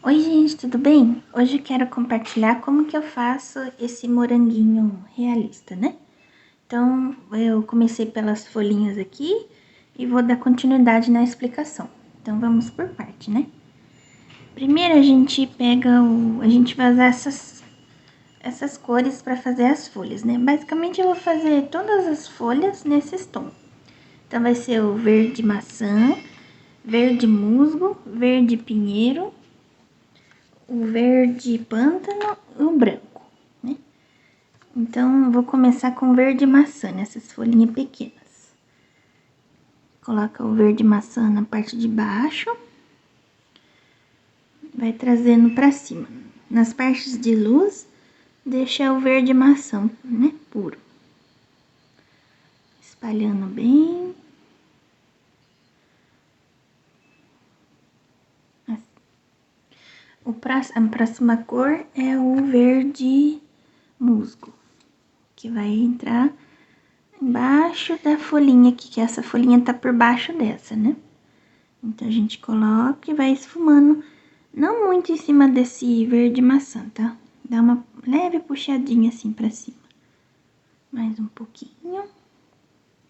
Oi gente, tudo bem? Hoje eu quero compartilhar como que eu faço esse moranguinho realista, né? Então, eu comecei pelas folhinhas aqui e vou dar continuidade na explicação. Então, vamos por parte, né? Primeiro a gente pega a gente vai usar essas cores para fazer as folhas, né? Basicamente eu vou fazer todas as folhas nesses tons. Então, vai ser o verde maçã, verde musgo, verde pinheiro, o verde pântano e o branco, né? Então, vou começar com o verde maçã, nessas folhinhas pequenas. Coloca o verde maçã na parte de baixo. Vai trazendo pra cima. Nas partes de luz, deixa o verde maçã, né, puro. Espalhando bem. A próxima cor é o verde musgo, que vai entrar embaixo da folhinha aqui, que essa folhinha tá por baixo dessa, né? Então, a gente coloca e vai esfumando, não muito em cima desse verde maçã, tá? Dá uma leve puxadinha assim pra cima. Mais um pouquinho.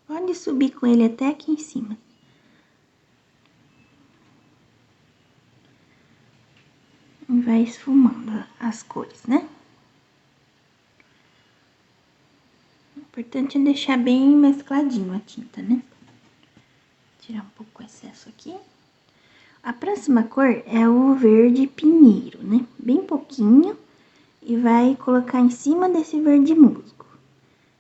Pode subir com ele até aqui em cima. E vai esfumando as cores, né? O importante é deixar bem mescladinho a tinta, né? Tirar um pouco o excesso aqui. A próxima cor é o verde pinheiro, né? Bem pouquinho. E vai colocar em cima desse verde musgo.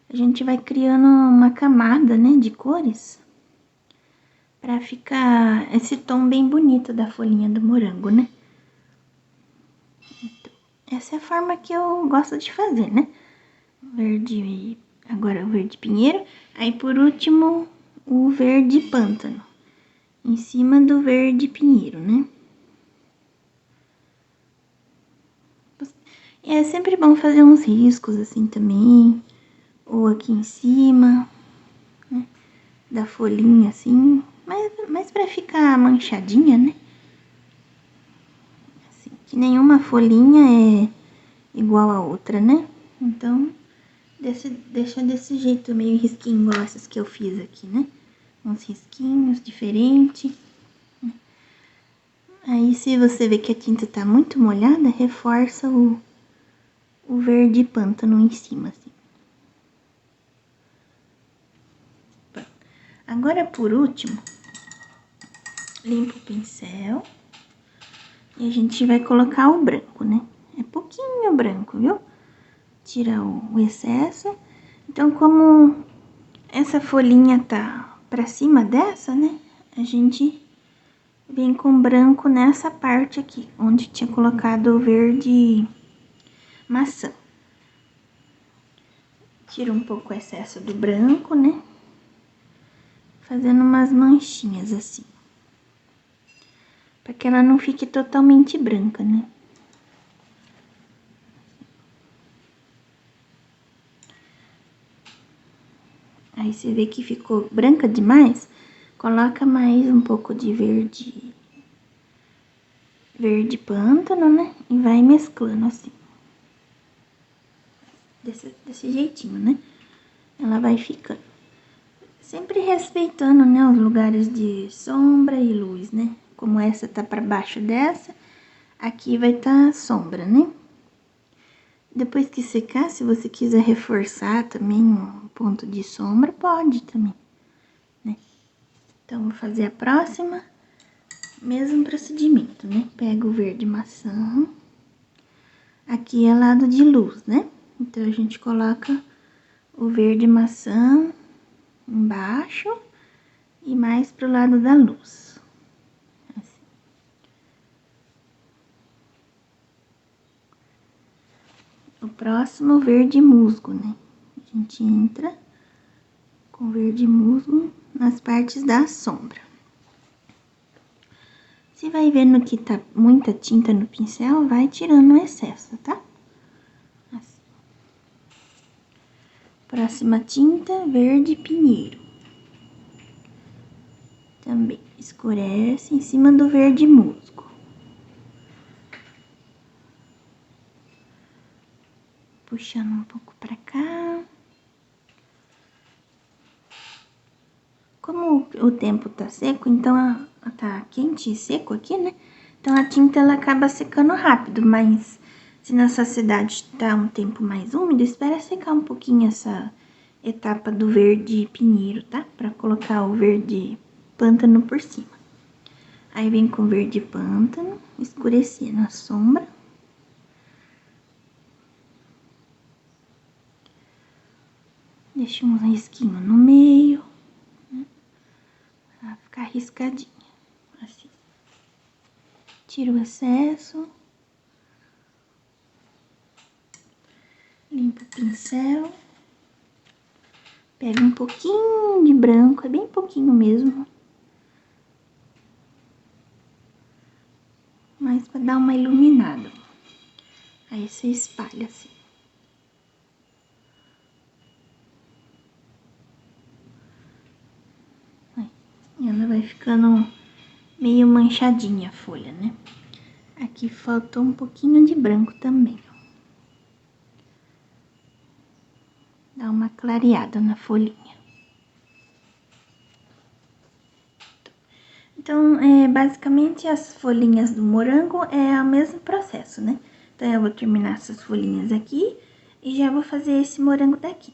A gente vai criando uma camada, né, de cores. Pra ficar esse tom bem bonito da folhinha do morango, né? Então, essa é a forma que eu gosto de fazer, né? Verde, agora o verde pinheiro. Aí, por último, o verde pântano. Em cima do verde pinheiro, né? É sempre bom fazer uns riscos assim também. Ou aqui em cima, né? Da folhinha assim. Mas pra ficar manchadinha, né? Assim, que nenhuma folhinha é igual a outra, né? Então, deixa desse jeito, meio risquinho, igual essas que eu fiz aqui, né? Uns risquinhos diferentes. Aí, se você vê que a tinta tá muito molhada, reforça o verde pântano em cima, assim. Agora, por último, limpa o pincel. E a gente vai colocar o branco, né? É pouquinho branco, viu? Tira o excesso. Então, como essa folhinha tá pra cima dessa, né? A gente vem com branco nessa parte aqui, onde tinha colocado o verde maçã. Tira um pouco o excesso do branco, né? Fazendo umas manchinhas assim. Pra que ela não fique totalmente branca, né? Aí você vê que ficou branca demais, coloca mais um pouco de verde pântano, né? E vai mesclando assim. Desse jeitinho, né? Ela vai ficando. Sempre respeitando, né, os lugares de sombra e luz, né? Como essa tá pra baixo dessa, aqui vai tá sombra, né? Depois que secar, se você quiser reforçar também um ponto de sombra, pode também, né? Então, vou fazer a próxima, mesmo procedimento, né? Pega o verde maçã, aqui é lado de luz, né? Então, a gente coloca o verde maçã embaixo e mais pro lado da luz. Assim. O próximo, verde musgo, né? A gente entra com verde musgo nas partes da sombra. Se vai vendo que tá muita tinta no pincel, vai tirando o excesso, tá? Assim. Próxima tinta, verde pinheiro. Também escurece em cima do verde musgo. puxando um pouco pra cá. Como o tempo tá seco, então tá quente e seco aqui, né? Então a tinta ela acaba secando rápido, mas se na sua cidade tá um tempo mais úmido, espera secar um pouquinho essa etapa do verde pinheiro, tá? Pra colocar o verde pântano por cima. Aí vem com verde pântano, escurecer na sombra. Deixa um risquinho no meio, né? Pra ficar riscadinha, assim. Tira o excesso. Limpa o pincel. Pega um pouquinho de branco, é bem pouquinho mesmo. Mas pra dar uma iluminada. Aí você espalha assim. E ela vai ficando meio manchadinha a folha, né? Aqui faltou um pouquinho de branco também, ó. Dá uma clareada na folhinha. Então, basicamente as folhinhas do morango é o mesmo processo, né? Então, eu vou terminar essas folhinhas aqui e já vou fazer esse morango daqui.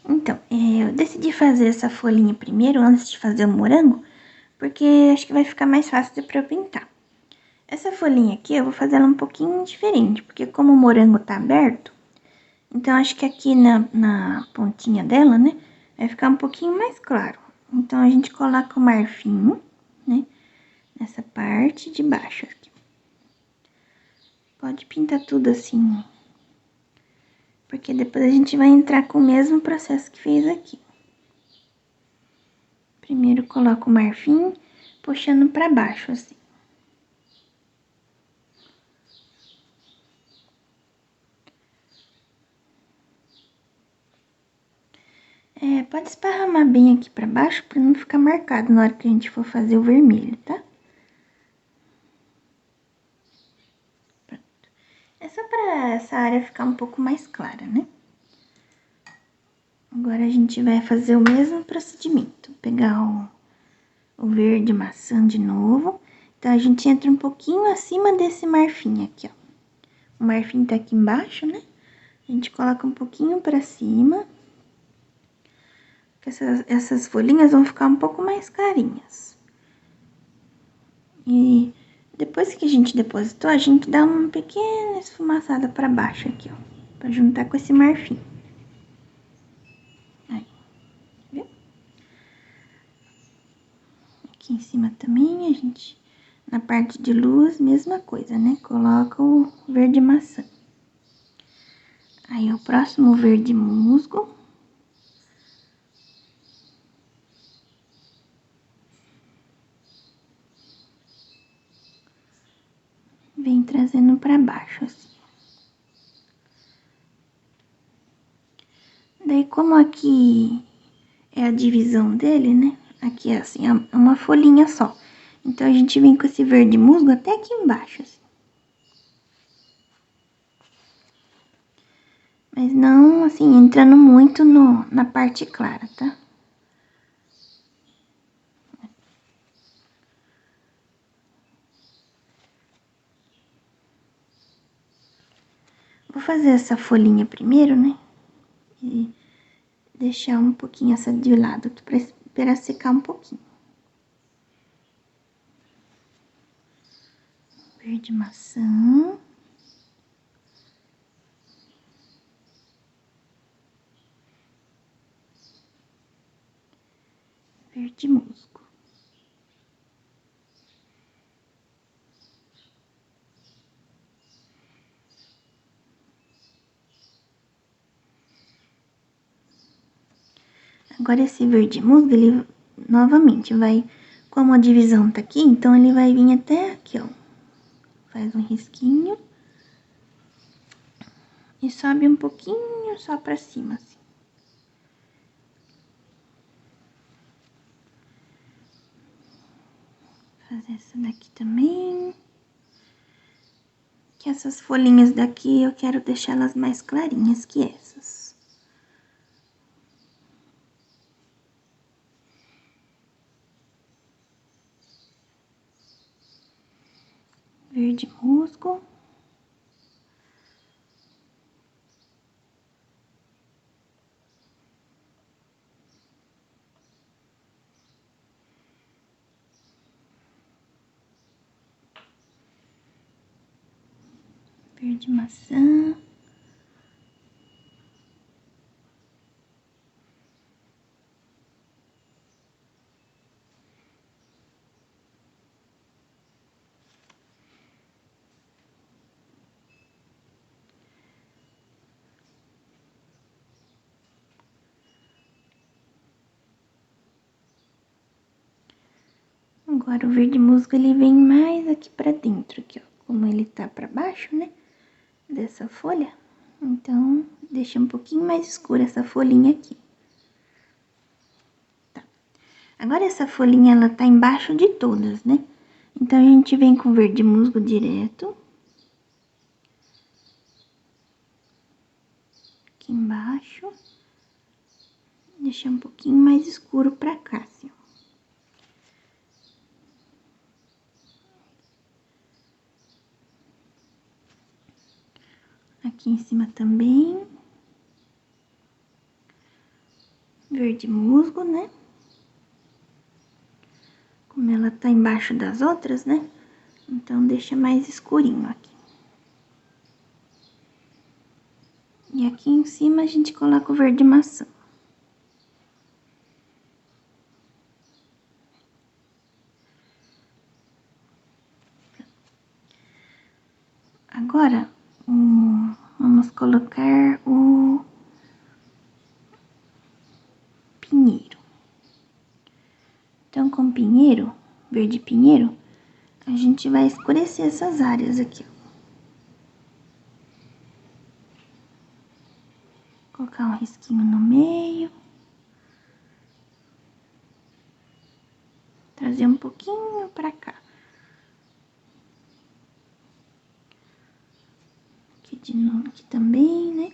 Então, eu decidi fazer essa folhinha primeiro, antes de fazer o morango, porque acho que vai ficar mais fácil pra eu pintar. Essa folhinha aqui eu vou fazer ela um pouquinho diferente, porque como o morango tá aberto, então acho que aqui na pontinha dela, né, vai ficar um pouquinho mais claro. Então a gente coloca o marfim, né, nessa parte de baixo aqui. Pode pintar tudo assim, porque depois a gente vai entrar com o mesmo processo que fez aqui. Primeiro coloco o marfim, puxando pra baixo, assim. Pode esparramar bem aqui pra baixo, pra não ficar marcado na hora que a gente for fazer o vermelho, tá? Pronto. É só pra essa área ficar um pouco mais clara, né? Agora a gente vai fazer o mesmo procedimento. Pegar o verde maçã de novo. Então, a gente entra um pouquinho acima desse marfim aqui, ó. O marfim tá aqui embaixo, né? A gente coloca um pouquinho pra cima. Que essas folhinhas vão ficar um pouco mais clarinhas. E depois que a gente depositou, a gente dá uma pequena esfumaçada pra baixo aqui, ó. Pra juntar com esse marfim. Aí, viu? Aqui em cima também a gente, na parte de luz, mesma coisa, né? Coloca o verde maçã. Aí, o próximo verde musgo. Vem trazendo pra baixo, assim. Daí, como aqui é a divisão dele, né? Aqui é assim, é uma folhinha só. Então, a gente vem com esse verde musgo até aqui embaixo, assim. Mas não, assim, entrando muito na parte clara, tá? Vou fazer essa folhinha primeiro, né? E deixar um pouquinho essa de lado, pra esperar secar um pouquinho. Verde maçã. Verde musgo. Agora, esse verde musgo, ele novamente vai... Como a divisão tá aqui, então ele vai vir até aqui, ó. Faz um risquinho. E sobe um pouquinho só pra cima, assim. Fazer essa daqui também. Que essas folhinhas daqui eu quero deixar elas mais clarinhas que essas. Verde musgo. Verde maçã. Agora o verde musgo ele vem mais aqui pra dentro, aqui, ó. Como ele tá pra baixo, né? Dessa folha. Então, deixa um pouquinho mais escura essa folhinha aqui. Tá. Agora essa folhinha, ela tá embaixo de todas, né? Então, a gente vem com verde musgo direto. Aqui embaixo. Deixa um pouquinho mais escuro pra cá, assim, ó. Aqui em cima também. Verde musgo, né? Como ela tá embaixo das outras, né? Então, deixa mais escurinho aqui. E aqui em cima a gente coloca o verde maçã. Agora, vamos colocar o pinheiro. Então, com pinheiro, verde pinheiro, a gente vai escurecer essas áreas aqui, ó. Colocar um risquinho no meio. Trazer um pouquinho pra cá. Aqui de novo, aqui também, né?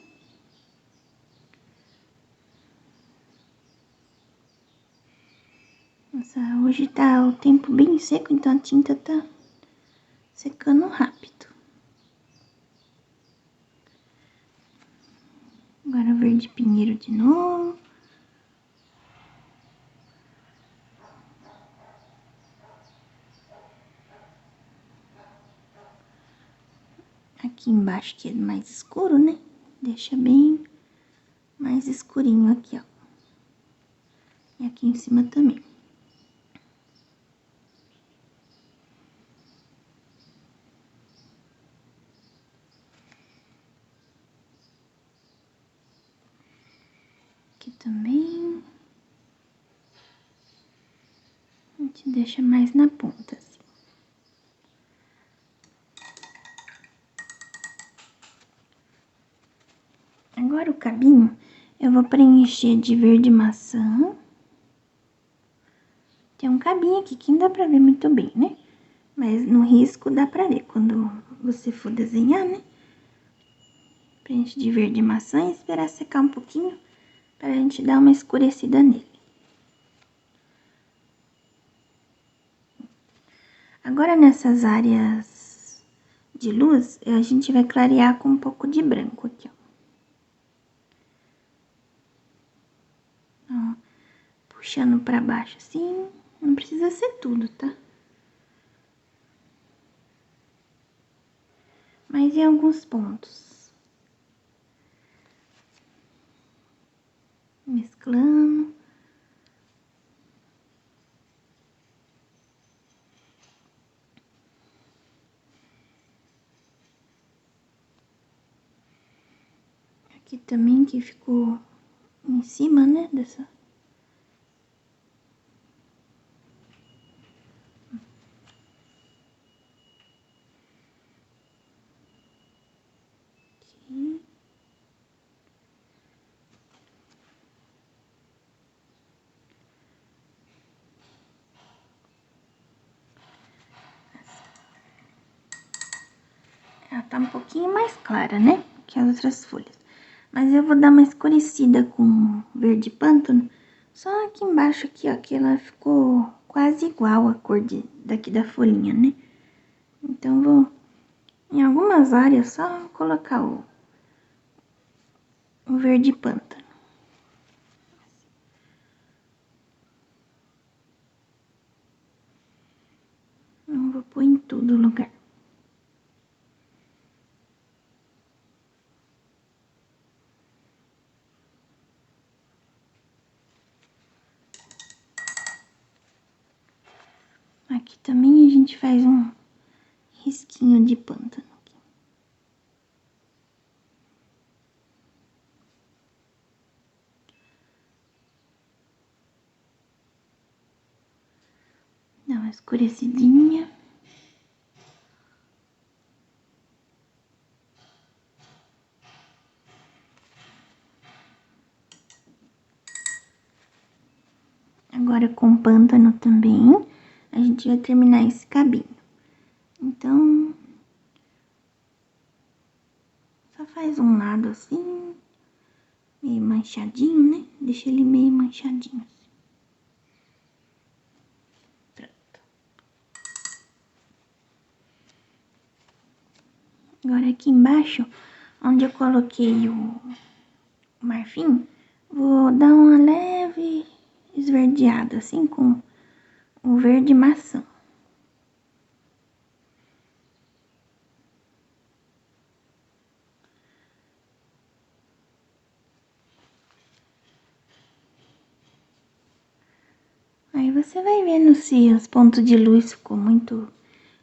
Nossa, hoje tá o tempo bem seco, então a tinta tá secando rápido. Agora verde pinheiro de novo. Aqui embaixo que é mais escuro, né? Deixa bem mais escurinho aqui, ó. E aqui em cima também. Aqui também. A gente deixa mais na ponta, assim. Agora o cabinho, eu vou preencher de verde maçã. Tem um cabinho aqui que não dá pra ver muito bem, né? Mas no risco dá pra ver quando você for desenhar, né? Preenche de verde maçã e esperar secar um pouquinho pra gente dar uma escurecida nele. Agora nessas áreas de luz, a gente vai clarear com um pouco de branco aqui, ó. Ó, puxando pra baixo assim, não precisa ser tudo, tá? Mas em alguns pontos. Mesclando. Aqui também que ficou em cima, né, dessa. Aqui. Ela tá um pouquinho mais clara, né? Que as outras folhas. Mas eu vou dar uma escurecida com verde pântano. Só aqui embaixo, aqui, ó, que ela ficou quase igual a cor daqui da folhinha, né? Então, vou, em algumas áreas, só colocar o verde pântano. Não vou pôr em todo lugar. Aqui também a gente faz um risquinho de pântano. Aqui. Dá uma escurecidinha. Agora com pântano também, a gente vai terminar esse cabinho. Então, só faz um lado assim, meio manchadinho, né? Deixa ele meio manchadinho assim. Pronto. Agora aqui embaixo, onde eu coloquei o marfim, vou dar uma leve esverdeada, assim, com o verde maçã. Aí você vai vendo se os pontos de luz ficou muito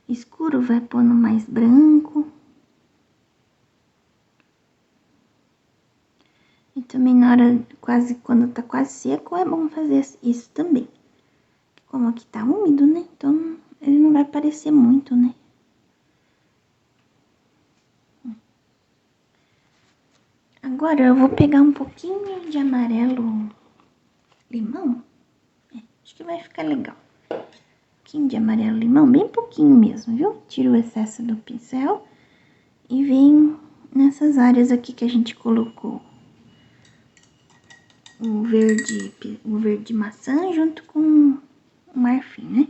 escuro, vai pondo mais branco. E também na hora, quando tá quase seco, é bom fazer isso também. Como aqui tá úmido, né? Então, ele não vai aparecer muito, né? Agora, eu vou pegar um pouquinho de amarelo limão. Acho que vai ficar legal. Um pouquinho de amarelo limão, bem pouquinho mesmo, viu? Tiro o excesso do pincel e vem nessas áreas aqui que a gente colocou o verde maçã junto com o marfim, né?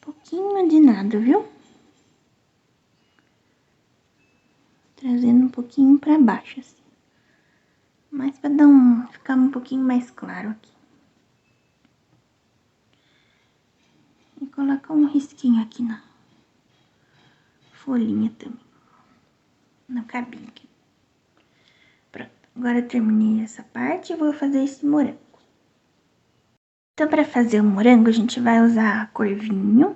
Pouquinho de nada, viu? Trazendo um pouquinho pra baixo, assim. Mas pra ficar um pouquinho mais claro aqui. E colocar um risquinho aqui na folhinha também. No cabinho aqui. Pronto. Agora eu terminei essa parte e vou fazer esse morango. Então, pra fazer o morango, a gente vai usar a cor vinho,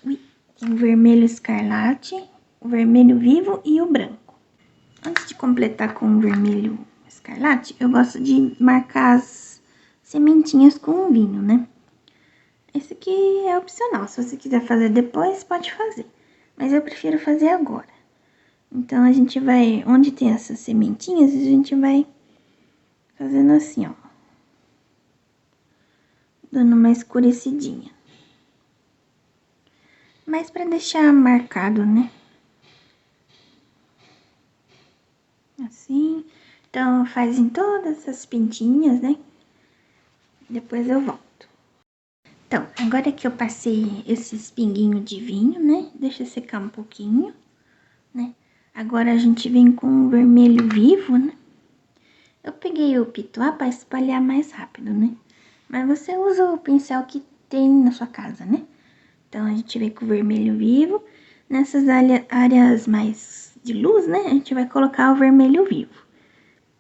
o vermelho escarlate, o vermelho vivo e o branco. Antes de completar com o vermelho escarlate, eu gosto de marcar as sementinhas com o vinho, né? Esse aqui é opcional, se você quiser fazer depois, pode fazer. Mas eu prefiro fazer agora. Então, a gente vai, onde tem essas sementinhas, a gente vai fazendo assim, ó. Dando uma escurecidinha. Mas pra deixar marcado, né? Assim. Então, faz em todas essas pintinhas, né? Depois eu volto. Então, agora que eu passei esses pinguinhos de vinho, né? Deixa secar um pouquinho, né? Agora a gente vem com o vermelho vivo, né? Eu peguei o pituá para espalhar mais rápido, né? Mas você usa o pincel que tem na sua casa, né? Então, a gente vem com o vermelho vivo. Nessas áreas mais de luz, né? A gente vai colocar o vermelho vivo.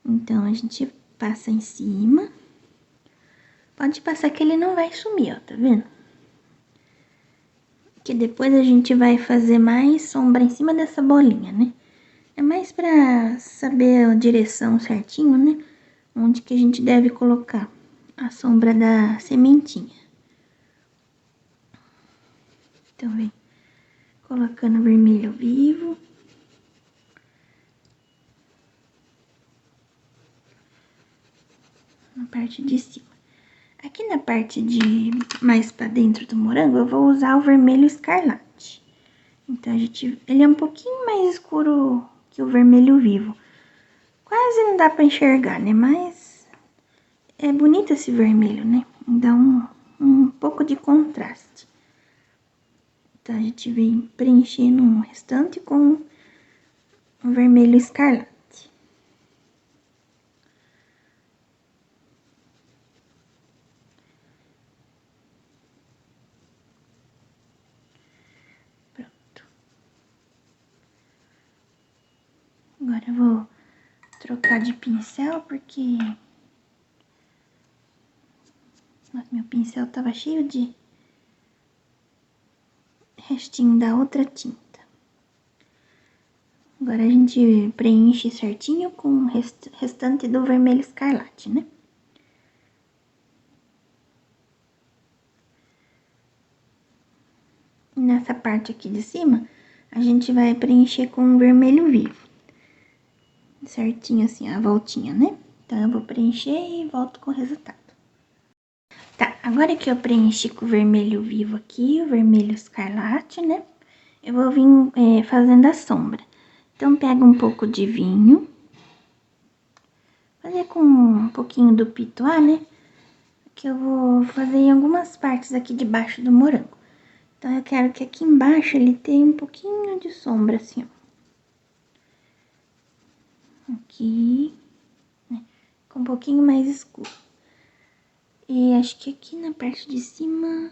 Então, a gente passa em cima. Pode passar que ele não vai sumir, ó, tá vendo? Que depois a gente vai fazer mais sombra em cima dessa bolinha, né? É mais pra saber a direção certinho, né? Onde que a gente deve colocar a sombra da sementinha. Então, vem colocando vermelho vivo. Na parte de cima. Aqui na parte de mais pra dentro do morango, eu vou usar o vermelho escarlate. Então, ele é um pouquinho mais escuro que o vermelho vivo. Quase não dá pra enxergar, né? Mas é bonito esse vermelho, né? Dá um pouco de contraste. Então, a gente vem preenchendo o restante com o vermelho escarlate. Agora eu vou trocar de pincel, porque meu pincel tava cheio de restinho da outra tinta. Agora a gente preenche certinho com o restante do vermelho escarlate, né? Nessa parte aqui de cima, a gente vai preencher com o vermelho vivo. Certinho assim, a voltinha, né? Então, eu vou preencher e volto com o resultado. Tá, agora que eu preenchi com o vermelho vivo aqui, o vermelho escarlate, né? Eu vou vir fazendo a sombra. Então, pega um pouco de vinho. Fazer com um pouquinho do pituá, né? Que eu vou fazer em algumas partes aqui debaixo do morango. Então, eu quero que aqui embaixo ele tenha um pouquinho de sombra, assim, ó. Aqui, né? Com um pouquinho mais escuro. E acho que aqui na parte de cima,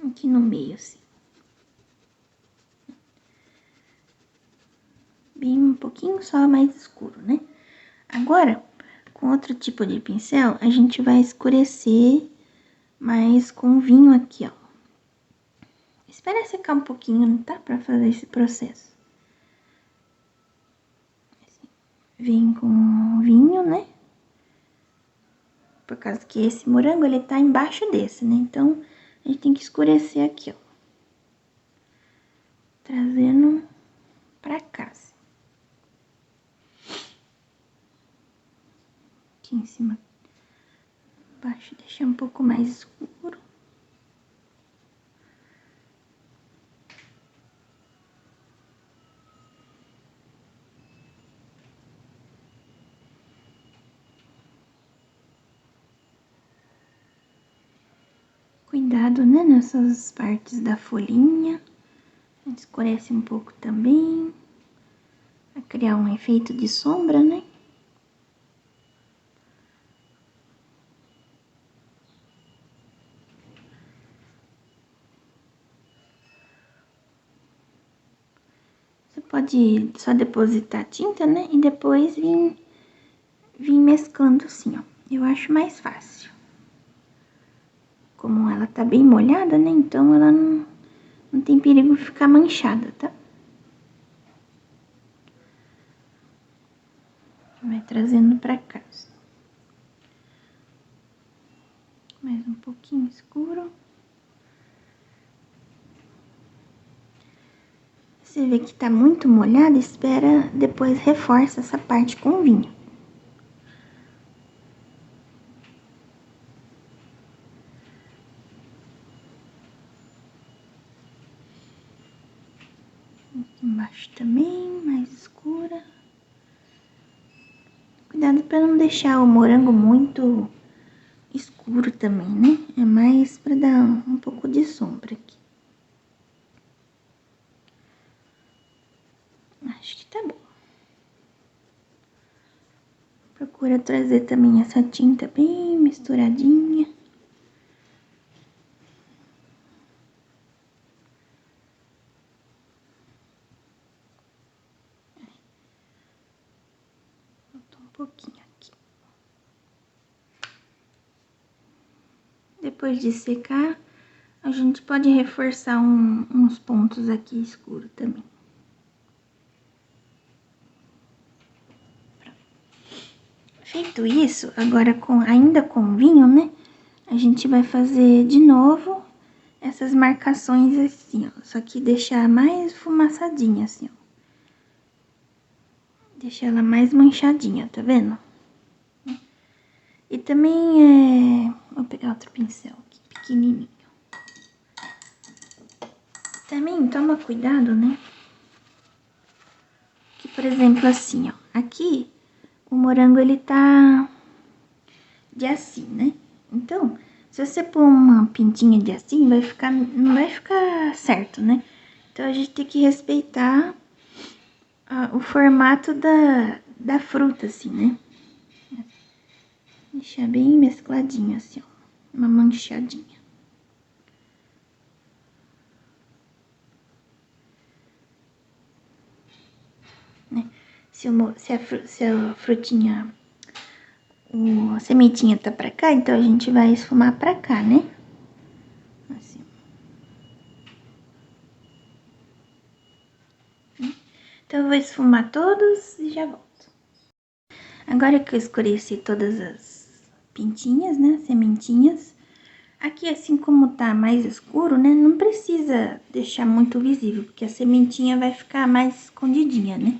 aqui no meio, assim. Bem um pouquinho só mais escuro, né? Agora, com outro tipo de pincel, a gente vai escurecer mais com vinho aqui, ó. Espera secar um pouquinho, tá? Pra fazer esse processo. Vem com vinho, né? Por causa que esse morango, ele tá embaixo desse, né? Então, a gente tem que escurecer aqui, ó. Trazendo pra cá. Aqui em cima. Embaixo, deixar um pouco mais escuro. Cuidado, né, nessas partes da folhinha. A gente escurece um pouco também. Pra criar um efeito de sombra, né? Você pode só depositar a tinta, né? E depois vir mesclando assim, ó. Eu acho mais fácil. Como ela tá bem molhada, né? Então, ela não tem perigo de ficar manchada, tá? Vai trazendo pra cá. Mais um pouquinho escuro. Você vê que tá muito molhada, espera, depois reforça essa parte com vinho. Aqui embaixo também, mais escura. Cuidado pra não deixar o morango muito escuro também, né? É mais pra dar um pouco de sombra aqui. Acho que tá bom. Procura trazer também essa tinta bem misturadinha. Faltou um pouquinho aqui. Depois de secar, a gente pode reforçar uns pontos aqui escuros também. Feito isso, agora ainda com vinho, né? A gente vai fazer de novo essas marcações assim, ó. Só que deixar mais fumaçadinha, assim, ó. Deixar ela mais manchadinha, tá vendo? E também vou pegar outro pincel aqui, pequenininho. Também toma cuidado, né? Que, por exemplo, assim, ó. Aqui, o morango, ele tá de assim, né? Então, se você pôr uma pintinha de assim, não vai ficar certo, né? Então, a gente tem que respeitar o formato da fruta, assim, né? Deixar bem mescladinho, assim, ó. Uma manchadinha. Né? Se a frutinha, a sementinha tá pra cá, então a gente vai esfumar pra cá, né? Assim. Então, eu vou esfumar todos e já volto. Agora que eu escureci todas as pintinhas, né, sementinhas, aqui assim como tá mais escuro, né, não precisa deixar muito visível, porque a sementinha vai ficar mais escondidinha, né.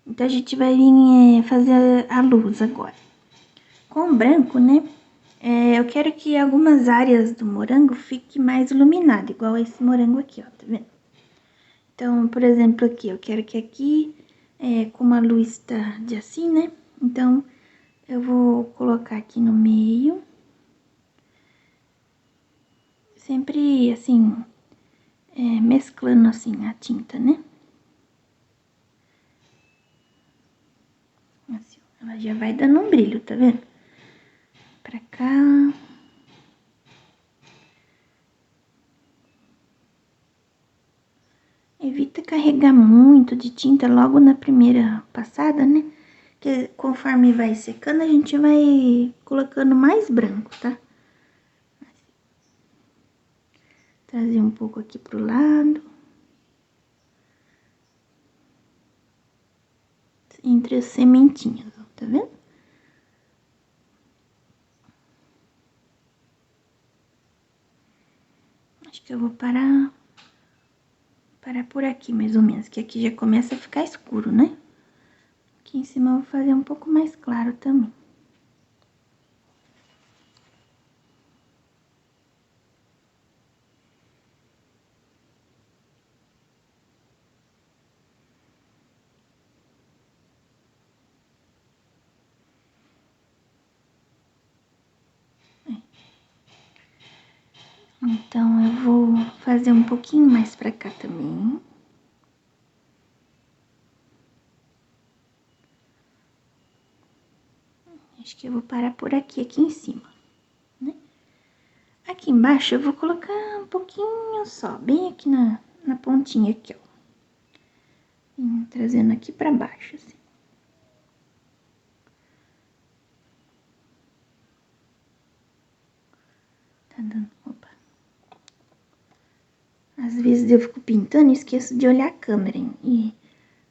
Então, a gente vai vir fazer a luz agora. Com o branco, né, eu quero que algumas áreas do morango fique mais iluminado, igual esse morango aqui, ó, tá vendo? Então, por exemplo, aqui, eu quero que aqui, como a luz tá de assim, né, então, eu vou colocar aqui no meio. Sempre, assim, mesclando, assim, a tinta, né? Assim, ela já vai dando um brilho, tá vendo? Pra cá. Evita carregar muito de tinta logo na primeira passada, né? Porque conforme vai secando, a gente vai colocando mais branco, tá? Trazer um pouco aqui pro lado. Entre as sementinhas, ó, tá vendo? Acho que eu vou parar por aqui, mais ou menos, que aqui já começa a ficar escuro, né? Aqui em cima eu vou fazer um pouco mais claro também. Então, eu vou fazer um pouquinho mais pra cá também. Acho que eu vou parar por aqui em cima, né? Aqui embaixo eu vou colocar um pouquinho só, bem aqui na pontinha aqui, ó. Trazendo aqui pra baixo, assim. Tá dando, opa. Às vezes eu fico pintando e esqueço de olhar a câmera, hein? E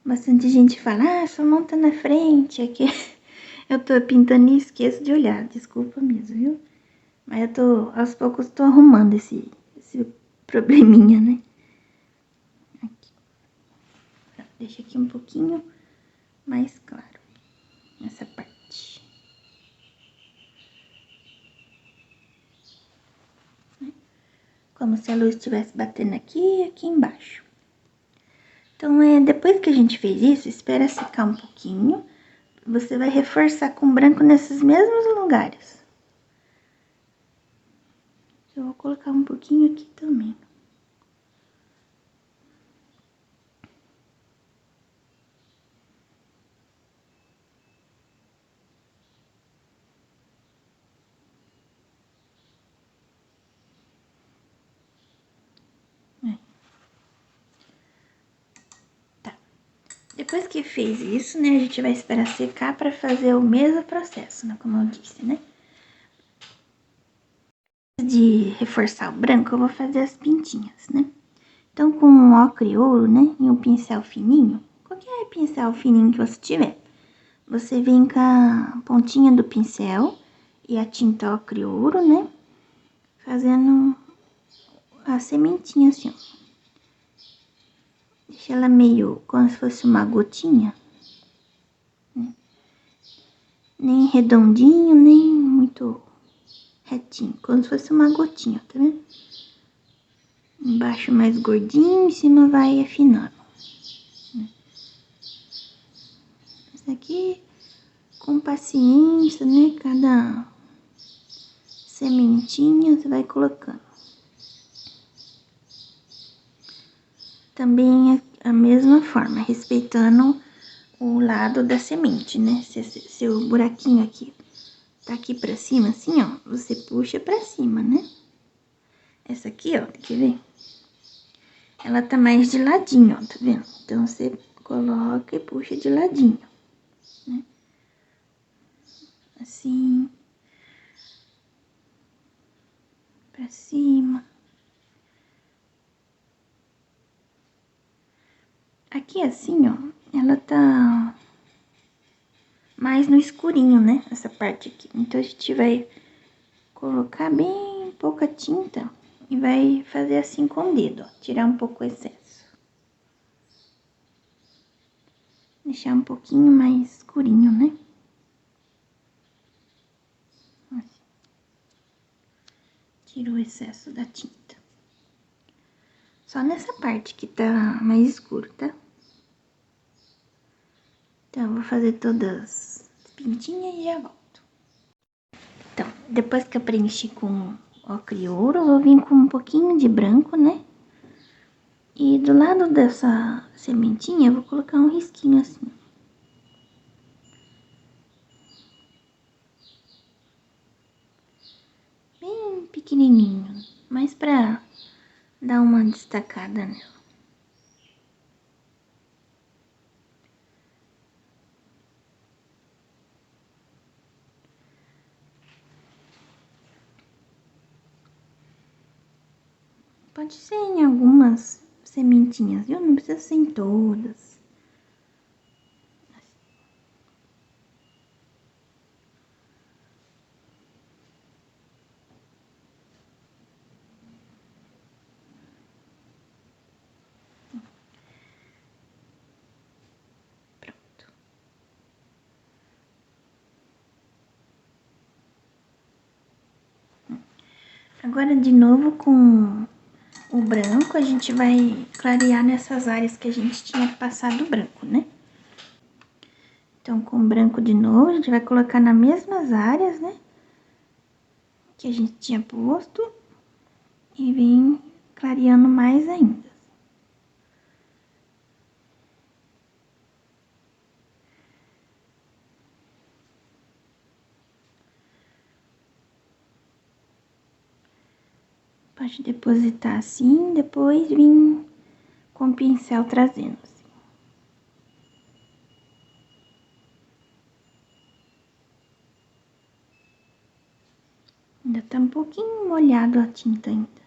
bastante gente fala, sua mão tá na frente, aqui. Eu tô pintando e esqueço de olhar, desculpa mesmo, viu? Mas aos poucos tô arrumando esse probleminha, né? Aqui. Deixa aqui um pouquinho mais claro, nessa parte. Como se a luz estivesse batendo aqui e aqui embaixo. Então, depois que a gente fez isso, espera secar um pouquinho. Você vai reforçar com branco nesses mesmos lugares. Eu vou colocar um pouquinho aqui também. Tá. Depois que fez isso, né, a gente vai esperar secar para fazer o mesmo processo, né, como eu disse, né? De reforçar o branco, eu vou fazer as pintinhas, né? Então, com um ocre e ouro, né, e um pincel fininho, qualquer pincel fininho que você tiver, você vem com a pontinha do pincel e a tinta ocre e ouro, né, fazendo a sementinha assim, ó. Deixa ela meio como se fosse uma gotinha, né? Nem redondinho, nem muito retinho, como se fosse uma gotinha, tá vendo? Embaixo mais gordinho, em cima vai afinando. Isso aqui, com paciência, né? Cada sementinha você vai colocando. Também é a mesma forma, respeitando o lado da semente, né? Se o buraquinho aqui tá aqui pra cima, assim, ó, você puxa pra cima, né? Essa aqui, ó, quer ver? Ela tá mais de ladinho, ó, tá vendo? Então, você coloca e puxa de ladinho, né? Assim. Pra cima. Aqui, assim, ó, ela tá mais no escurinho, né? Essa parte aqui. Então, a gente vai colocar bem pouca tinta e vai fazer assim com o dedo, ó. Tirar um pouco o excesso. Deixar um pouquinho mais escurinho, né? Assim. Tira o excesso da tinta. Só nessa parte que tá mais escuro, tá? Então, eu vou fazer todas as pintinhas e já volto. Então, depois que eu preenchi com ocre e ouro, eu vou vir com um pouquinho de branco, né? E do lado dessa sementinha, eu vou colocar um risquinho assim. Bem pequenininho, mas pra dar uma destacada nela. Pode ser em algumas sementinhas, viu? Não precisa ser em todas. Pronto. Agora, de novo, com o branco, a gente vai clarear nessas áreas que a gente tinha passado branco, né? Então, com o branco de novo, a gente vai colocar nas mesmas áreas, né? Que a gente tinha posto. E vem clareando mais ainda. Pode depositar assim, depois vir com o pincel trazendo assim. Ainda tá um pouquinho molhado a tinta ainda.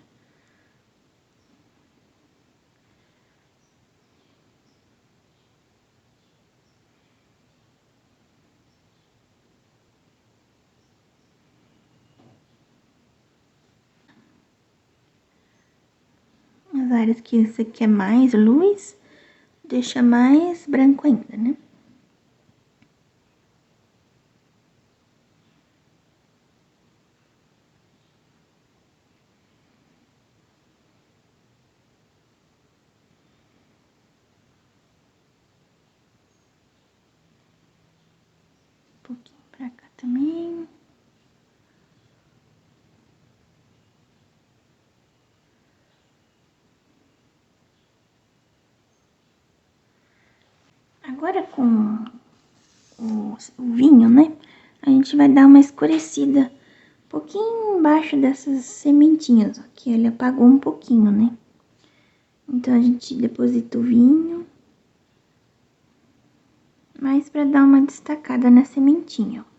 As áreas que você quer mais luz, deixa mais branco ainda, né? Um pouquinho pra cá também. Agora com o vinho, né? A gente vai dar uma escurecida um pouquinho embaixo dessas sementinhas, ó, que ele apagou um pouquinho, né? Então, a gente deposita o vinho, mais pra dar uma destacada na sementinha, ó.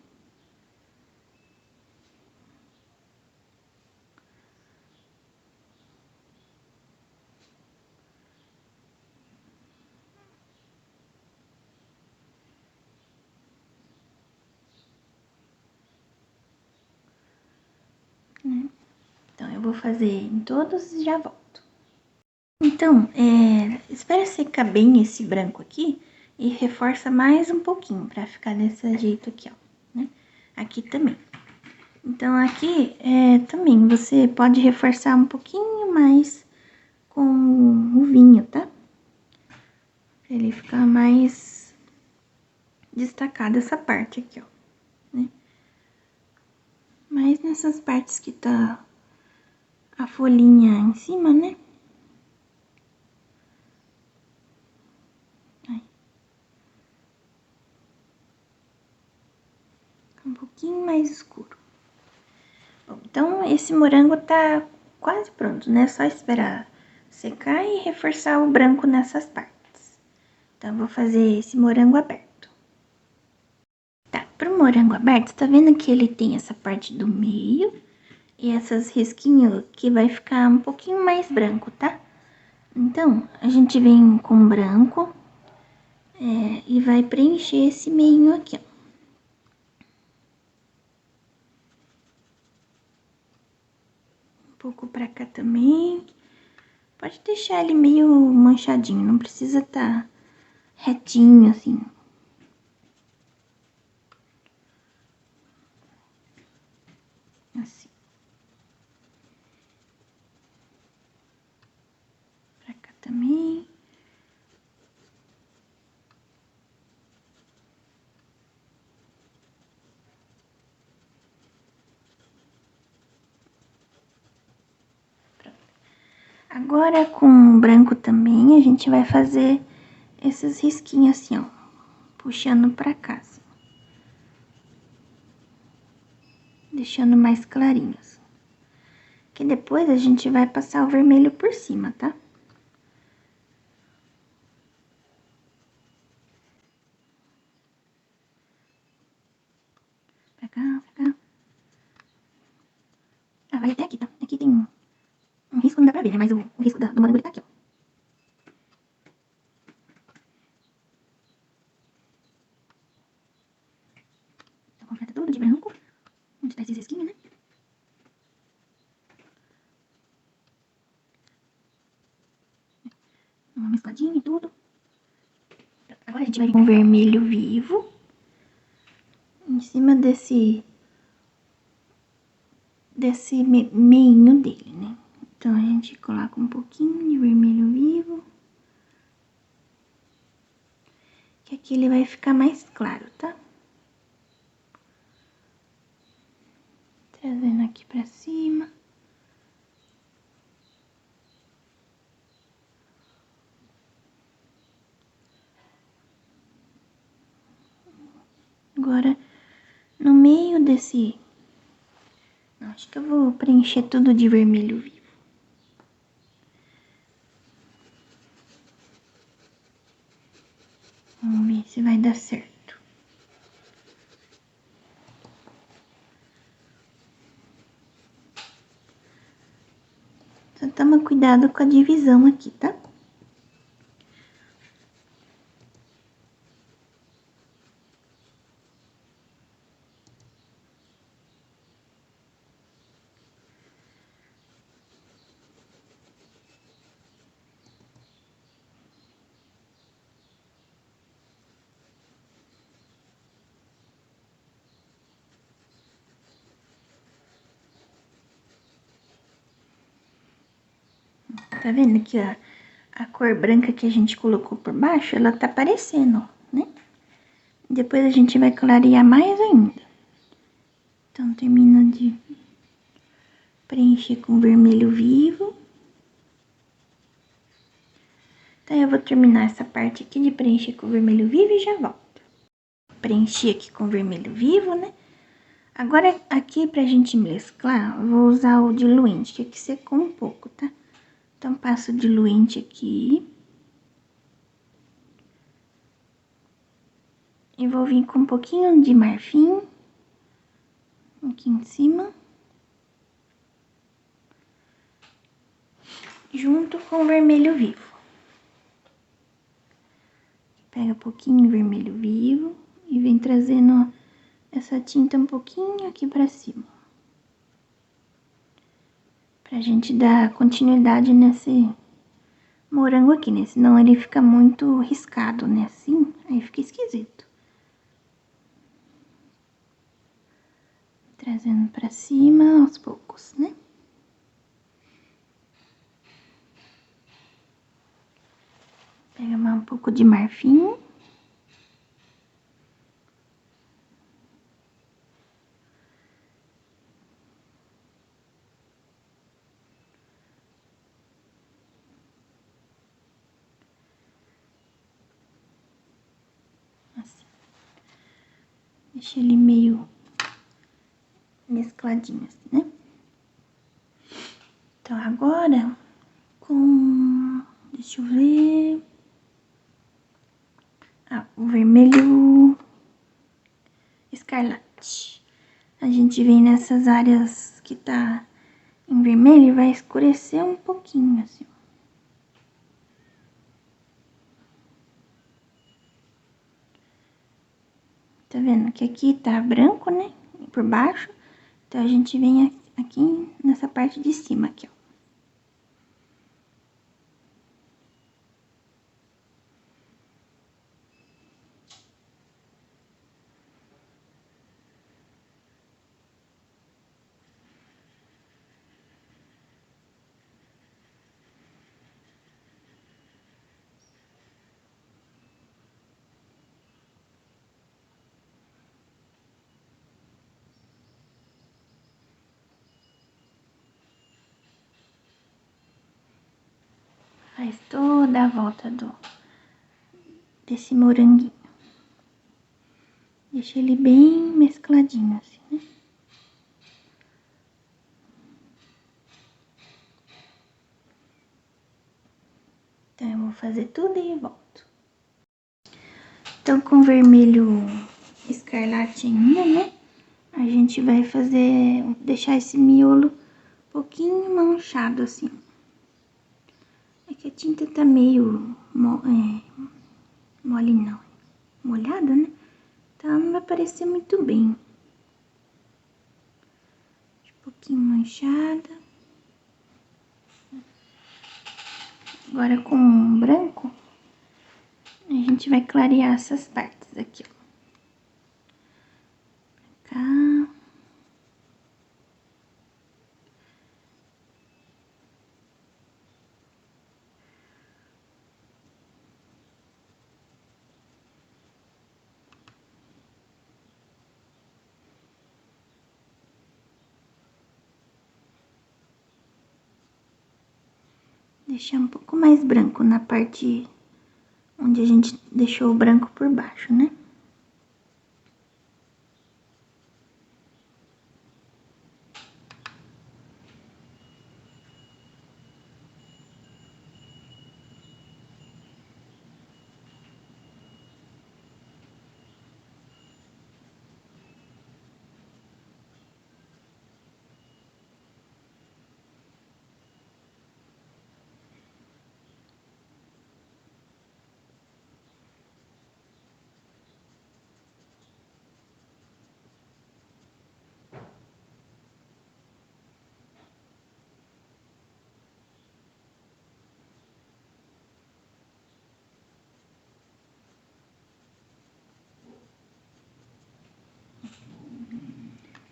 Né? Então, eu vou fazer em todos e já volto. Então, espera secar bem esse branco aqui e reforça mais um pouquinho pra ficar desse jeito aqui, ó, né? Aqui também. Então, aqui, também você pode reforçar um pouquinho mais com o vinho, tá? Pra ele ficar mais destacado essa parte aqui, ó, né? Mas nessas partes que tá a folhinha em cima, né? Aí. Fica um pouquinho mais escuro. Bom, então, esse morango tá quase pronto, né? Só esperar secar e reforçar o branco nessas partes. Então, eu vou fazer esse morango aberto. Tá, pro morango aberto, tá vendo que ele tem essa parte do meio e essas risquinhos que vai ficar um pouquinho mais branco, tá? Então, a gente vem com branco e vai preencher esse meio aqui, ó. Um pouco pra cá também. Pode deixar ele meio manchadinho, não precisa tá retinho assim. Assim. Pra cá também. Agora, com branco também, a gente vai fazer esses risquinhos assim, ó, puxando pra cá, assim. Deixando mais clarinhos. Que depois a gente vai passar o vermelho por cima, tá? Pra cá, pra cá. Ah, vai até aqui, tá? Aqui tem um risco, não dá pra ver, né? Mas o risco do morango, ele tá aqui, ó. Então, completa tudo de branco. Onde tá esses risquinhos, né? Uma mescladinha e tudo. Agora a gente vai vir com vermelho vivo. Em cima desse meinho dele, né? Então, a gente coloca um pouquinho de vermelho vivo. Que aqui ele vai ficar mais claro, tá? Trazendo aqui pra cima. Agora, no meio desse... Não, acho que eu vou preencher tudo de vermelho vivo. Vamos ver se vai dar certo. Só toma cuidado com a divisão aqui, tá? Tá vendo que a cor branca que a gente colocou por baixo, ela tá aparecendo, ó, né? Depois a gente vai clarear mais ainda. Então, termino de preencher com vermelho vivo. Então, eu vou terminar essa parte aqui de preencher com vermelho vivo e já volto. Preenchi aqui com vermelho vivo, né? Agora, aqui pra gente mesclar, eu vou usar o diluente, que aqui secou um pouco, tá? Então, passo o diluente aqui. E vou vir com um pouquinho de marfim. Aqui em cima. Junto com o vermelho vivo. Pega um pouquinho de vermelho vivo e vem trazendo essa tinta um pouquinho aqui pra cima. Pra gente dar continuidade nesse morango aqui, né? Senão ele fica muito riscado, né? Assim, aí fica esquisito. Trazendo pra cima aos poucos, né? Pega mais um pouco de marfim. Assim. Deixa ele meio mescladinho assim, né? Então, agora, deixa eu ver... o vermelho escarlate. A gente vem nessas áreas que tá em vermelho e vai escurecer um pouquinho, assim. Tá vendo que aqui tá branco, né? Por baixo. Então, a gente vem aqui nessa parte de cima, aqui, ó. Faz toda a volta desse moranguinho. Deixa ele bem mescladinho, assim, né? Então, eu vou fazer tudo e volto. Então, com vermelho escarlate ainda, né? A gente vai deixar esse miolo um pouquinho manchado, assim. É que a tinta tá meio mole não, molhada, né? Então, não vai aparecer muito bem. Um pouquinho manchada. Agora, com branco, a gente vai clarear essas partes aqui, ó. Pra cá. Deixar um pouco mais branco na parte onde a gente deixou o branco por baixo, né?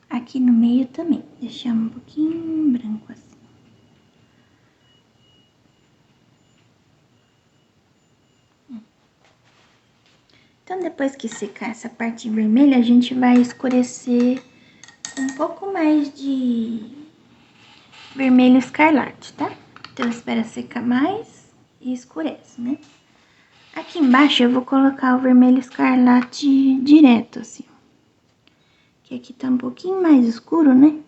Aqui no meio também, deixar um pouquinho branco assim. Então, depois que secar essa parte vermelha, a gente vai escurecer um pouco mais de vermelho escarlate, tá? Então, espera secar mais e escurece, né? Aqui embaixo eu vou colocar o vermelho escarlate direto, assim. Que aqui tá um pouquinho mais escuro, né?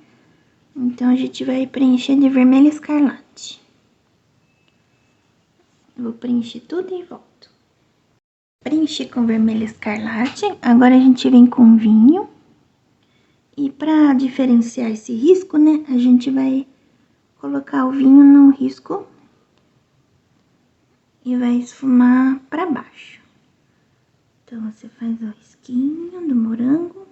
Então, a gente vai preencher de vermelho escarlate. Eu vou preencher tudo e volto. Preenchi com vermelho escarlate, agora a gente vem com vinho. E pra diferenciar esse risco, né, a gente vai colocar o vinho no risco e vai esfumar pra baixo. Então, você faz o risquinho do morango.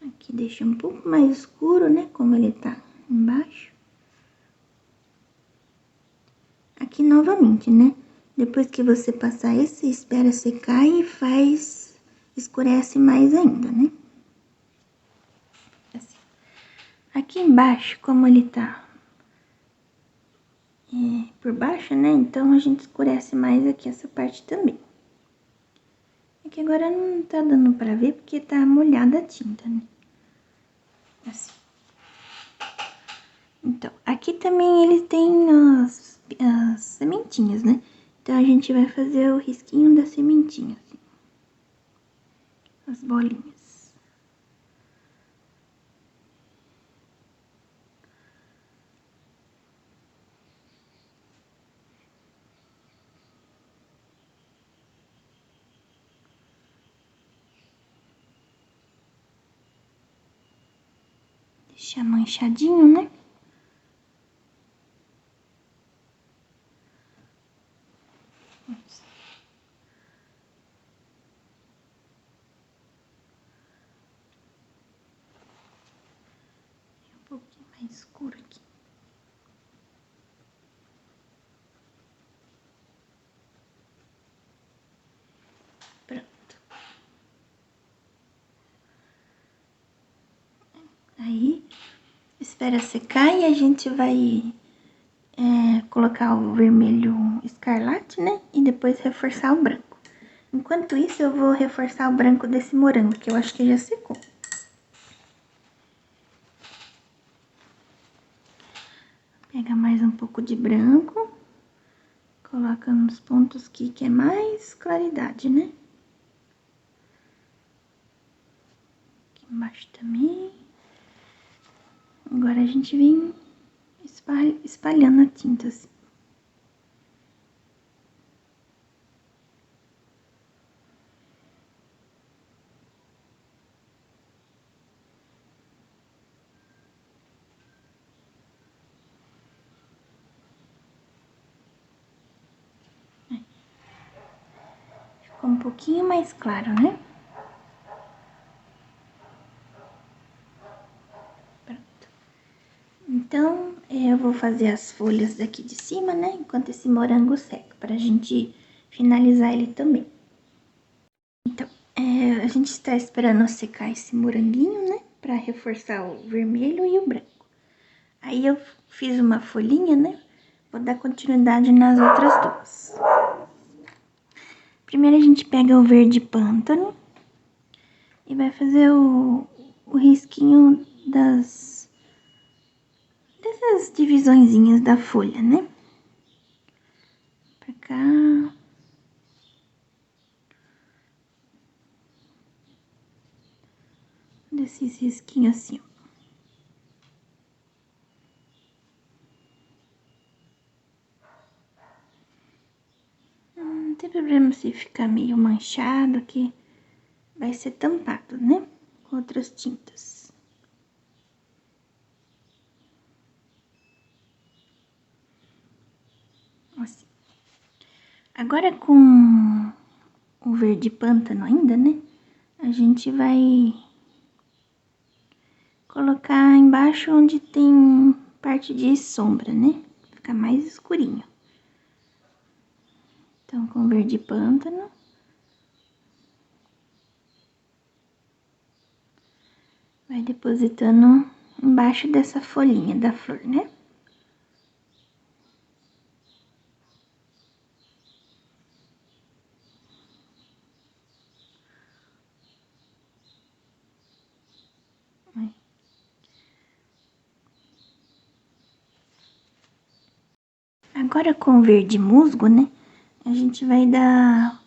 Aqui deixa um pouco mais escuro, né, como ele tá embaixo. Aqui novamente, né, depois que você passar esse, espera secar e escurece mais ainda, né? Aqui embaixo, como ele tá por baixo, né? Então, a gente escurece mais aqui essa parte também. Aqui agora não tá dando pra ver porque tá molhada a tinta, né? Assim. Então, aqui também ele tem as sementinhas, né? Então, a gente vai fazer o risquinho da sementinha, assim. As bolinhas. Deixar manchadinho, né? Um pouquinho mais escuro aqui. Pronto. Aí, espera secar e a gente vai colocar o vermelho escarlate, né? E depois reforçar o branco. Enquanto isso, eu vou reforçar o branco desse morango, que eu acho que já secou. Pega mais um pouco de branco. Coloca nos pontos que é mais claridade, né? Aqui embaixo também. Agora a gente vem espalhando a tinta assim. Ficou um pouquinho mais claro, né? Pronto. Então, eu vou fazer as folhas daqui de cima, né? Enquanto esse morango seca, pra gente finalizar ele também. Então, a gente está esperando secar esse moranguinho, né? Pra reforçar o vermelho e o branco. Aí eu fiz uma folhinha, né? Vou dar continuidade nas outras duas. Primeiro a gente pega o verde pântano e vai fazer o risquinho dessas divisõezinhas da folha, né? Pra cá. Desses risquinhos assim, ó. Não tem problema se ficar meio manchado aqui. Vai ser tampado, né? Com outras tintas. Assim. Agora com o verde pântano ainda, né? A gente vai colocar embaixo onde tem parte de sombra, né? Fica mais escurinho. Então, com verde pântano. Vai depositando embaixo dessa folhinha da flor, né? Agora com o verde musgo, né? A gente vai dar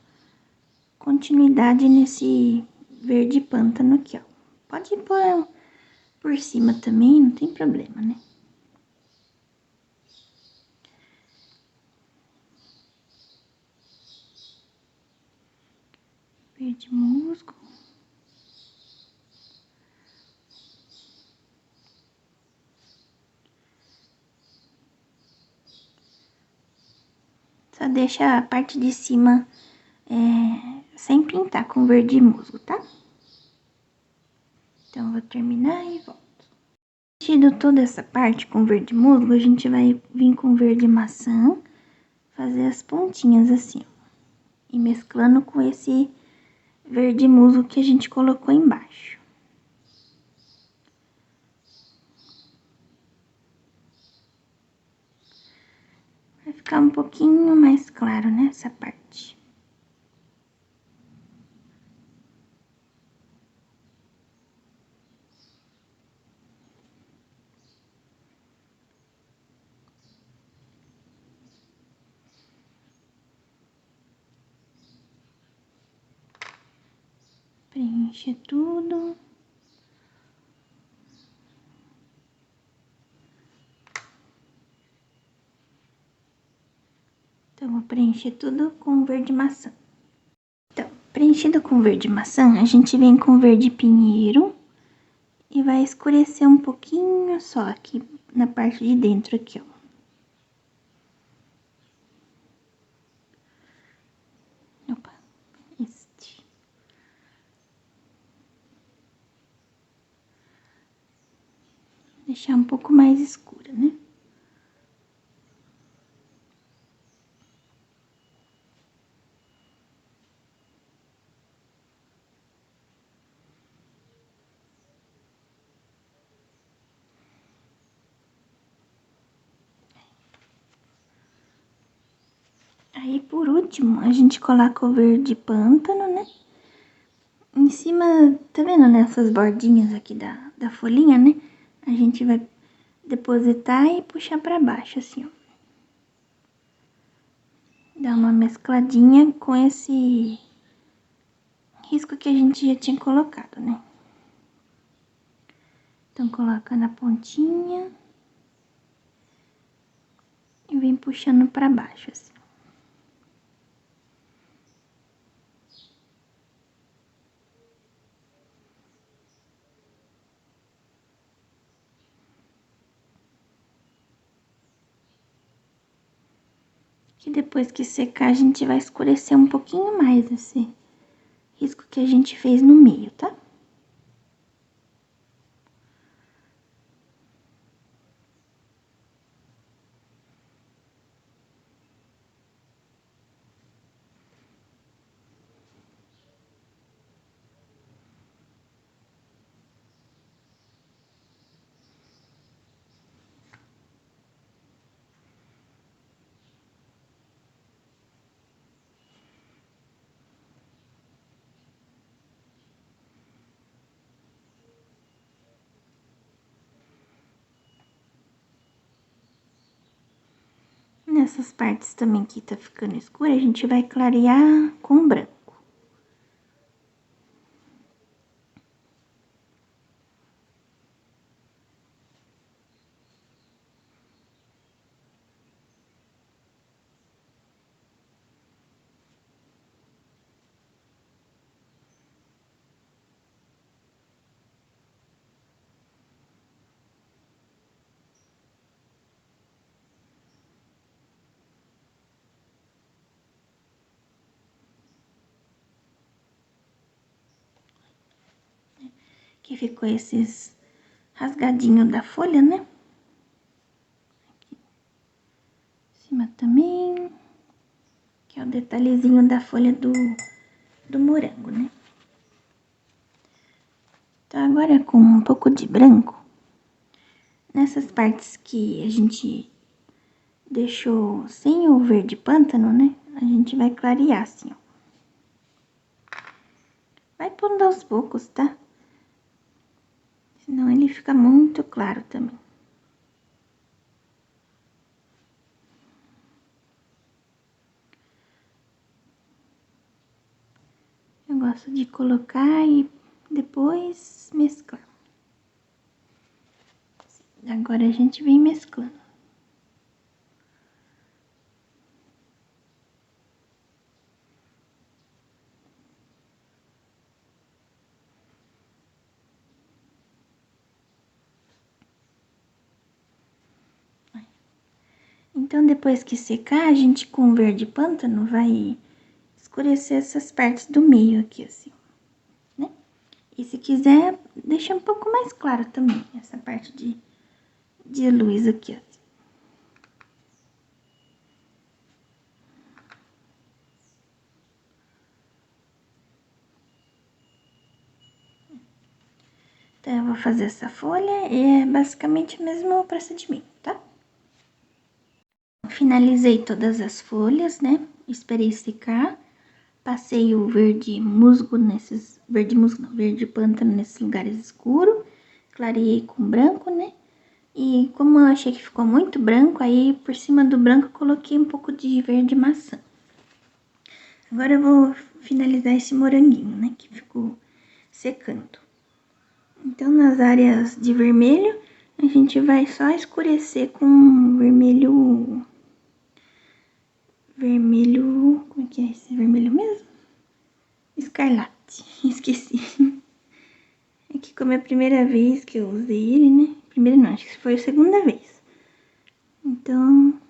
continuidade nesse verde pântano aqui, ó. Pode pôr por cima também, não tem problema, né? Verde musgo. Só deixa a parte de cima sem pintar com verde musgo, tá? Então, vou terminar e volto. Tido toda essa parte com verde musgo, a gente vai vir com verde maçã, fazer as pontinhas assim, ó. E mesclando com esse verde musgo que a gente colocou embaixo. ficar um pouquinho mais claro nessa parte. Preencher tudo. Então, vou preencher tudo com verde maçã. Então, preenchido com verde maçã, a gente vem com verde pinheiro e vai escurecer um pouquinho só aqui na parte de dentro aqui, ó. Opa, este. Deixar um pouco mais escura, né? Aí, por último, a gente coloca o verde pântano, né? Em cima, tá vendo nessas bordinhas aqui da folhinha, né? A gente vai depositar e puxar pra baixo, assim, ó. Dar uma mescladinha com esse risco que a gente já tinha colocado, né? Então, coloca na pontinha e vem puxando pra baixo, assim. Que depois que secar, a gente vai escurecer um pouquinho mais esse risco que a gente fez no meio, tá? Nessas partes também que tá ficando escura, a gente vai clarear com branco. Que ficou esses rasgadinhos da folha, né? Aqui em cima também. Que é o detalhezinho da folha do morango, né? Então, agora com um pouco de branco, nessas partes que a gente deixou sem o verde pântano, né? A gente vai clarear assim, ó. Vai pondo aos poucos, tá? Senão ele fica muito claro também. Eu gosto de colocar e depois mesclar. Agora a gente vem mesclando. Então, depois que secar, a gente com o verde pântano vai escurecer essas partes do meio aqui, assim, né? E se quiser, deixa um pouco mais claro também, essa parte de luz aqui, ó. Então, eu vou fazer essa folha e é basicamente o mesmo procedimento, tá? finalizei todas as folhas, né? Esperei secar. Passei o verde musgo nesses... Verde musgo não, verde pântano nesses lugares escuros. Clareei com branco, né? E como eu achei que ficou muito branco, aí por cima do branco eu coloquei um pouco de verde maçã. Agora eu vou finalizar esse moranguinho, né? Que ficou secando. Então, nas áreas de vermelho, a gente vai só escurecer com vermelho... Vermelho... Como é que é esse vermelho mesmo? Escarlate. Esqueci. É que como é a primeira vez que eu usei ele, né? Primeira não, acho que foi a segunda vez. Então,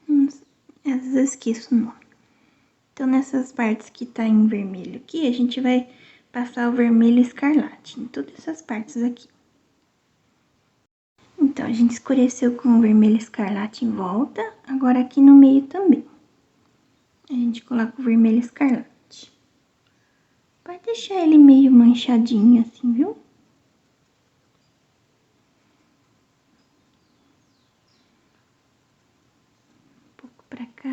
às vezes eu esqueço o nome. Então, nessas partes que tá em vermelho aqui, a gente vai passar o vermelho escarlate em todas essas partes aqui. Então, a gente escureceu com o vermelho escarlate em volta, agora aqui no meio também. A gente coloca o vermelho escarlate. Pode deixar ele meio manchadinho assim, viu? Um pouco pra cá.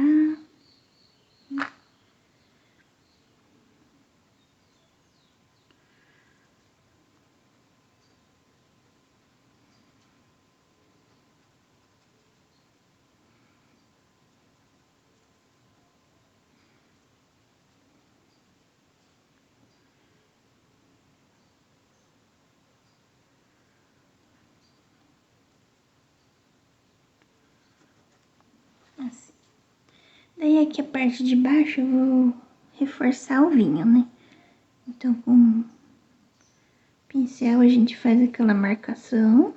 Assim. Daí aqui a parte de baixo eu vou reforçar o vinho, né? Então com pincel a gente faz aquela marcação.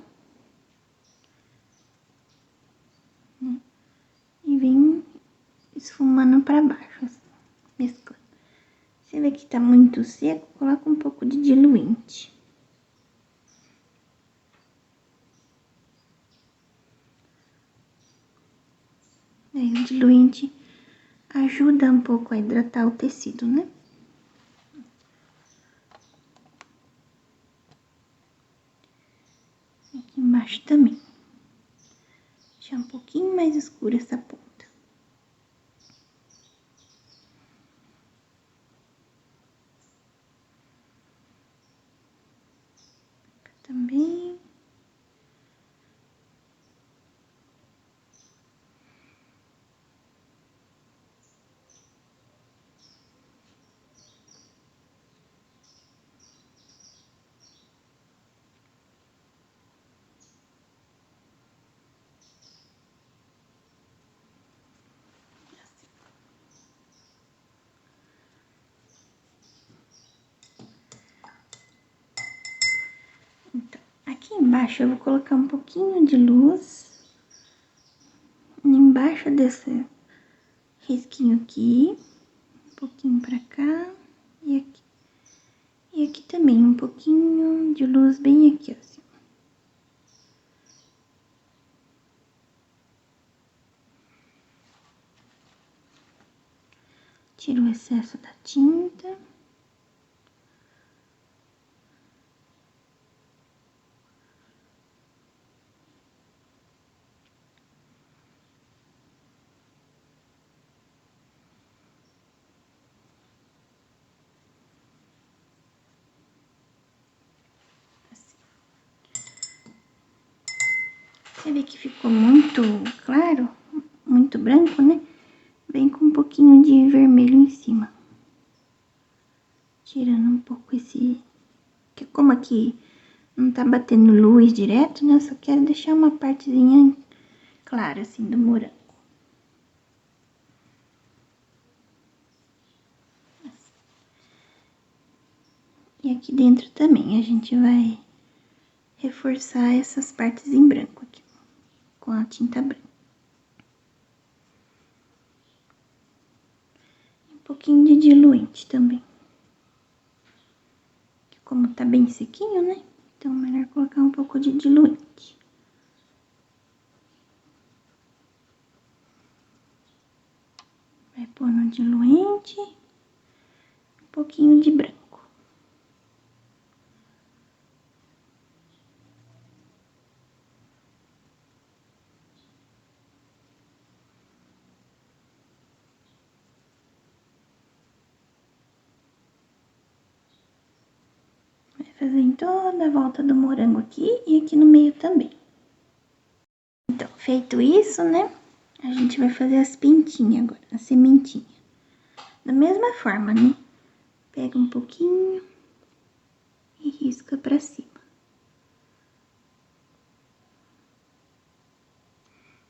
Né? E vem esfumando pra baixo, assim, mesclando. Você vê que tá muito seco, coloca um pouco de diluente. Aí o diluente ajuda um pouco a hidratar o tecido, né? Aqui embaixo também. Deixar um pouquinho mais escura essa ponta. Também. Então, aqui embaixo eu vou colocar um pouquinho de luz. Embaixo desse risquinho aqui. Um pouquinho pra cá e aqui. E aqui também um pouquinho de luz bem aqui, assim. Tiro o excesso da tinta. Assim. Você vê que ficou muito claro, muito branco, né? Vem com um pouquinho de vermelho em cima. Tirando um pouco esse... Que como aqui não tá batendo luz direto, né? Eu só quero deixar uma partezinha clara, assim, do morango. Assim. E aqui dentro também a gente vai reforçar essas partes em branco aqui, com a tinta branca. Um pouquinho de diluente também. Como tá bem sequinho, né? Então, melhor colocar um pouco de diluente. Vai pôr no diluente, um pouquinho de branco. fazer em toda a volta do morango aqui e aqui no meio também. Então, feito isso, né? A gente vai fazer as pintinhas agora, a sementinha. Da mesma forma, né? Pega um pouquinho e risca pra cima.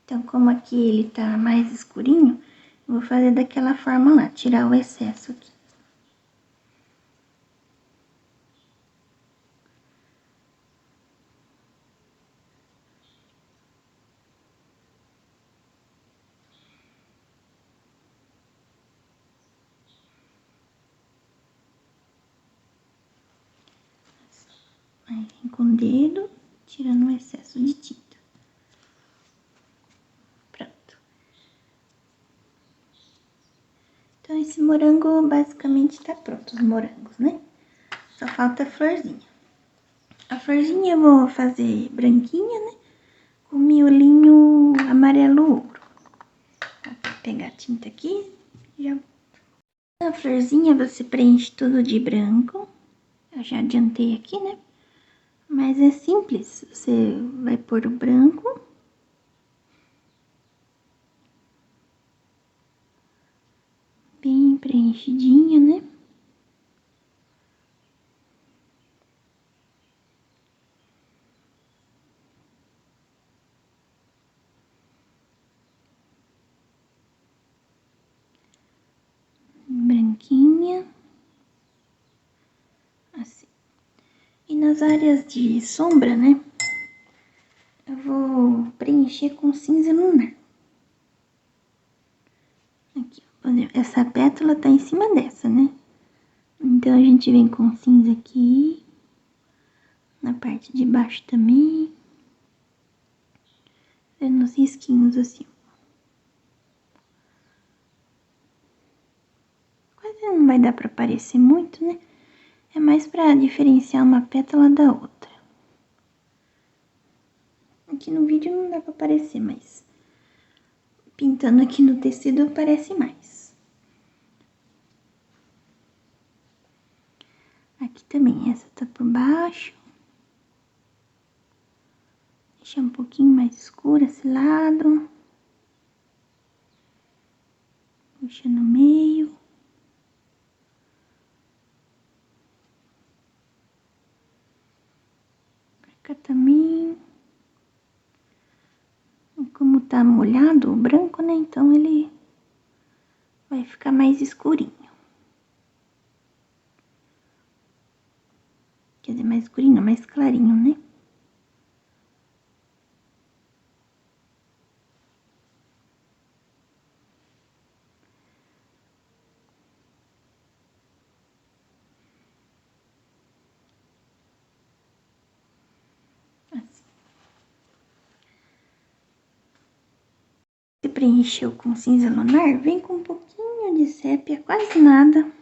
Então, como aqui ele tá mais escurinho, eu vou fazer daquela forma lá, tirar o excesso aqui. Aí, vem com o dedo, tirando o excesso de tinta. Pronto. Então, esse morango basicamente tá pronto, os morangos, né? Só falta a florzinha. A florzinha eu vou fazer branquinha, né? Com miolinho amarelo ouro. Vou pegar a tinta aqui, já. A florzinha você preenche tudo de branco. Eu já adiantei aqui, né? Mas é simples, você vai pôr o branco. Bem preenchidinha, né? Branquinha. Assim. E nas áreas de sombra, né? Eu vou preencher com cinza lunar. Aqui, essa pétala tá em cima dessa, né? Então, a gente vem com cinza aqui. Na parte de baixo também. Fazendo uns risquinhos assim. Quase não vai dar pra aparecer muito, né? É mais pra diferenciar uma pétala da outra. Aqui no vídeo não dá pra aparecer, mas pintando aqui no tecido aparece mais. Aqui também, essa tá por baixo. Deixar um pouquinho mais escuro esse lado. Puxa no meio. Pra cá também. E como tá molhado o branco, né? Então ele vai ficar mais escurinho. Quer dizer, mais escurinho, não, mais clarinho, né? Assim. Se preencheu com cinza lunar, vem com um pouquinho de sépia, quase nada,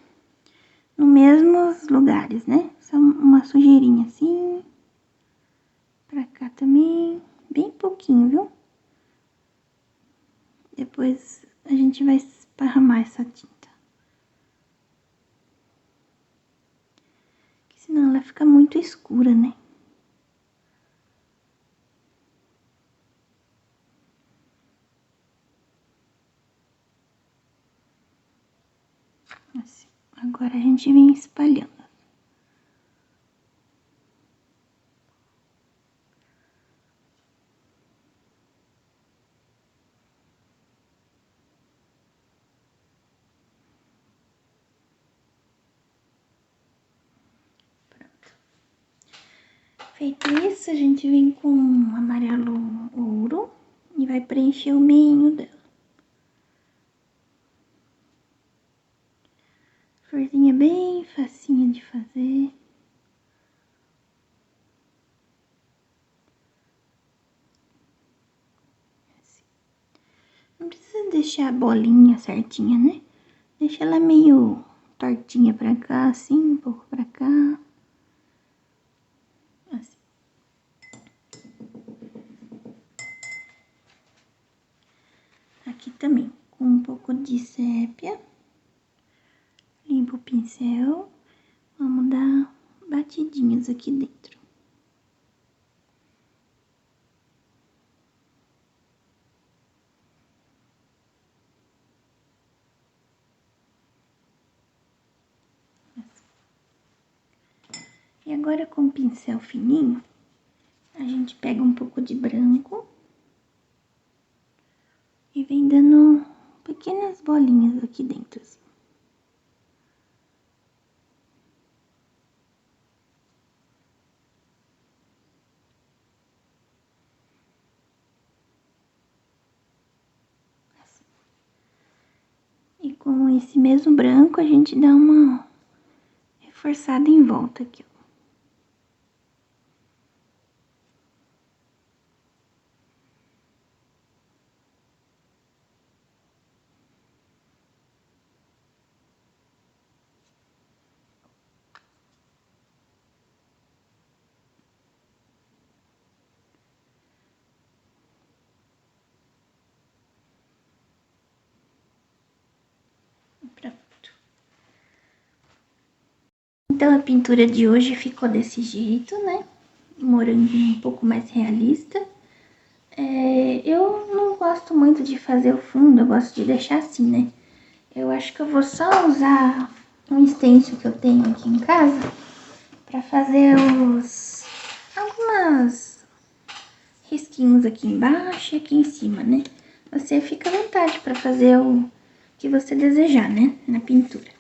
nos mesmos lugares, né? Só uma sujeirinha assim. Pra cá também, bem pouquinho, viu? Depois a gente vai esparramar essa tinta. Porque senão ela fica muito escura, né? Assim. Agora a gente vem espalhando. Feito isso, a gente vem com amarelo ouro e vai preencher o meinho dela. Florzinha bem facinha de fazer. Assim. Não precisa deixar a bolinha certinha, né? Deixa ela meio tortinha pra cá, assim, um pouco pra cá. Assim. Aqui também, com um pouco de sépia. Limpa o pincel. Vamos dar batidinhas aqui dentro. E agora com o pincel fininho, a gente pega um pouco de branco e vem dando pequenas bolinhas aqui dentro, assim. E com esse mesmo branco, a gente dá uma reforçada em volta aqui, ó. Pronto. Então, a pintura de hoje ficou desse jeito, né? Moranguinho um pouco mais realista. Eu não gosto muito de fazer o fundo, eu gosto de deixar assim, né? Eu acho que eu vou só usar um stencil que eu tenho aqui em casa pra fazer algumas risquinhos aqui embaixo e aqui em cima, né? Você fica à vontade pra fazer o que você desejar, né? Na pintura.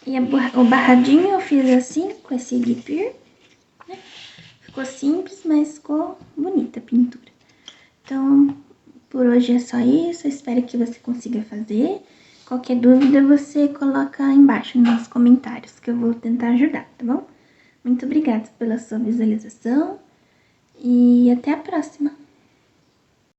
E o barradinho eu fiz assim, com esse guipir, né? Ficou simples, mas ficou bonita a pintura. Então, por hoje é só isso. Eu espero que você consiga fazer. Qualquer dúvida, você coloca aí embaixo nos comentários, que eu vou tentar ajudar, tá bom? Muito obrigada pela sua visualização e até a próxima!